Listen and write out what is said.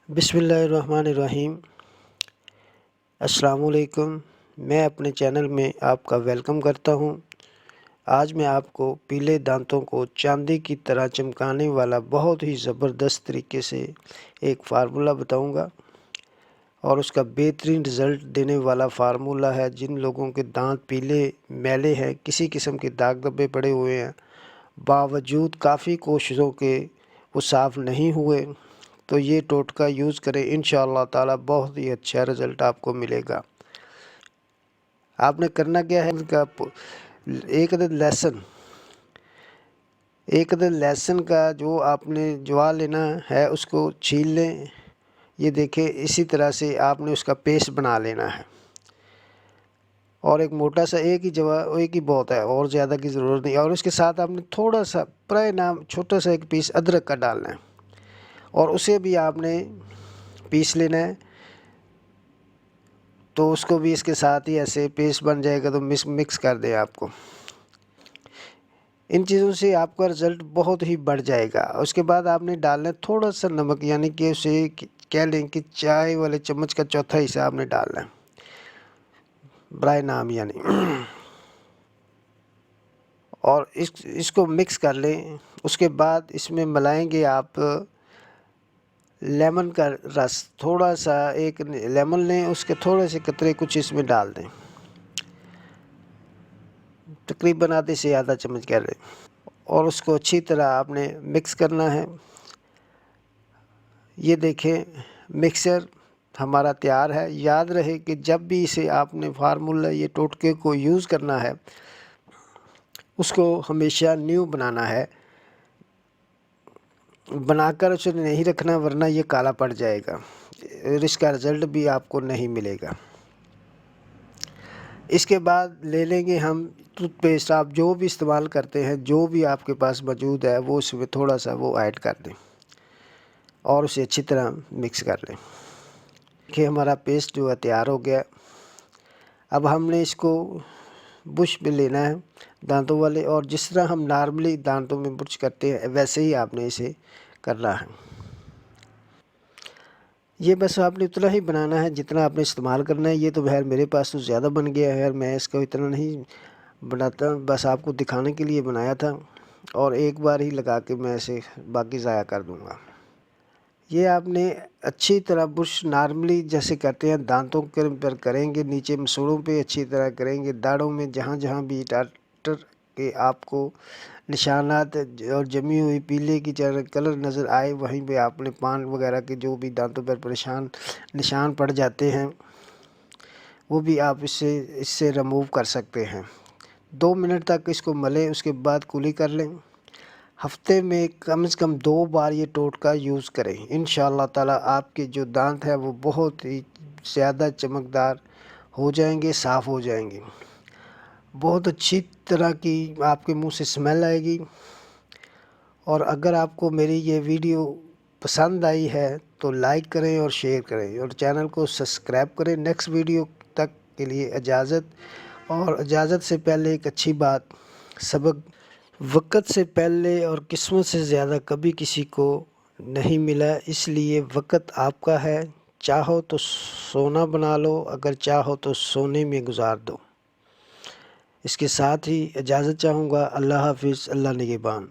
بسم اللہ الرحمن الرحیم۔ السلام علیکم۔ میں اپنے چینل میں آپ کا ویلکم کرتا ہوں۔ آج میں آپ کو پیلے دانتوں کو چاندی کی طرح چمکانے والا بہت ہی زبردست طریقے سے ایک فارمولہ بتاؤں گا، اور اس کا بہترین رزلٹ دینے والا فارمولہ ہے۔ جن لوگوں کے دانت پیلے میلے ہیں، کسی قسم کے داغ دھبے پڑے ہوئے ہیں، باوجود کافی کوششوں کے وہ صاف نہیں ہوئے، تو یہ ٹوٹکا یوز کریں، انشاءاللہ تعالی بہت ہی اچھا رزلٹ آپ کو ملے گا۔ آپ نے کرنا کیا ہے، ایک عدد لہسن کا جو آپ نے جوا لینا ہے، اس کو چھیل لیں۔ یہ دیکھیں، اسی طرح سے آپ نے اس کا پیسٹ بنا لینا ہے، اور ایک موٹا سا ایک ہی بہت ہے، اور زیادہ کی ضرورت نہیں۔ اور اس کے ساتھ آپ نے تھوڑا سا برائے نام چھوٹا سا ایک پیس ادرک کا ڈالنا ہے، اور اسے بھی آپ نے پیس لینا ہے۔ تو اس کو بھی اس کے ساتھ ہی ایسے پیسٹ بن جائے گا، تو مکس کر دیں آپ کو۔ ان چیزوں سے آپ کا رزلٹ بہت ہی بڑھ جائے گا۔ اس کے بعد آپ نے ڈالنا ہے تھوڑا سا نمک، یعنی کہ اسے کہہ لیں کہ چائے والے چمچ کا چوتھا حصہ آپ نے ڈالنا ہے، برائے نام یعنی۔ اور اس کو مکس کر لیں۔ اس کے بعد اس میں ملائیں گے آپ لیمن کا رس، تھوڑا سا ایک لیمن لیں، اس کے تھوڑے سے قطرے کچھ اس میں ڈال دیں، تقریباً آدھے سے آدھا چمچ کر لیں، اور اس کو اچھی طرح آپ نے مکس کرنا ہے۔ یہ دیکھیں، مکسر ہمارا تیار ہے۔ یاد رہے کہ جب بھی اسے آپ نے فارمولہ یہ ٹوٹکے کو یوز کرنا ہے، اس کو ہمیشہ نیو بنانا ہے، بنا کر اسے نہیں رکھنا، ورنہ یہ کالا پڑ جائے گا، اس کا رزلٹ بھی آپ کو نہیں ملے گا۔ اس کے بعد لے لیں گے ہم ٹوتھ پیسٹ، آپ جو بھی استعمال کرتے ہیں، جو بھی آپ کے پاس موجود ہے، وہ اس میں تھوڑا سا وہ ایڈ کر دیں، اور اسے اچھی طرح مکس کر لیں۔ کہ ہمارا پیسٹ جو ہے تیار ہو گیا۔ اب ہم نے اس کو برش میں لینا ہے، دانتوں والے، اور جس طرح ہم نارملی دانتوں میں برش کرتے ہیں، ویسے ہی آپ نے اسے کرنا ہے۔ یہ بس آپ نے اتنا ہی بنانا ہے جتنا آپ نے استعمال کرنا ہے۔ یہ تو بہر میرے پاس تو زیادہ بن گیا ہے، میں اس کو اتنا نہیں بناتا، بس آپ کو دکھانے کے لیے بنایا تھا، اور ایک بار ہی لگا کے میں اسے باقی ضائع کر دوں گا۔ یہ آپ نے اچھی طرح برش نارملی جیسے کرتے ہیں دانتوں پر کریں گے، نیچے مسوڑوں پہ اچھی طرح کریں گے، داڑھوں میں جہاں جہاں بھی ڈاکٹر کے آپ کو نشانات اور جمی ہوئی پیلے کی کلر نظر آئے، وہیں پہ آپ نے پان وغیرہ کے جو بھی دانتوں پر نشان پڑ جاتے ہیں، وہ بھی آپ اس سے ریموو کر سکتے ہیں۔ 2 منٹ تک اس کو ملیں، اس کے بعد کولی کر لیں۔ ہفتے میں کم از کم 2 بار یہ ٹوٹکا یوز کریں، انشاءاللہ تعالی آپ کے جو دانت ہیں وہ بہت ہی زیادہ چمکدار ہو جائیں گے، صاف ہو جائیں گے، بہت اچھی طرح کی آپ کے منہ سے اسمیل آئے گی۔ اور اگر آپ کو میری یہ ویڈیو پسند آئی ہے تو لائک کریں اور شیئر کریں، اور چینل کو سبسکرائب کریں۔ نیکسٹ ویڈیو تک کے لیے اجازت، اور اجازت سے پہلے ایک اچھی بات، سبق وقت سے پہلے اور قسمت سے زیادہ کبھی کسی کو نہیں ملا، اس لیے وقت آپ کا ہے، چاہو تو سونا بنا لو، اگر چاہو تو سونے میں گزار دو۔ اس کے ساتھ ہی اجازت چاہوں گا۔ اللہ حافظ، اللہ نگہبان۔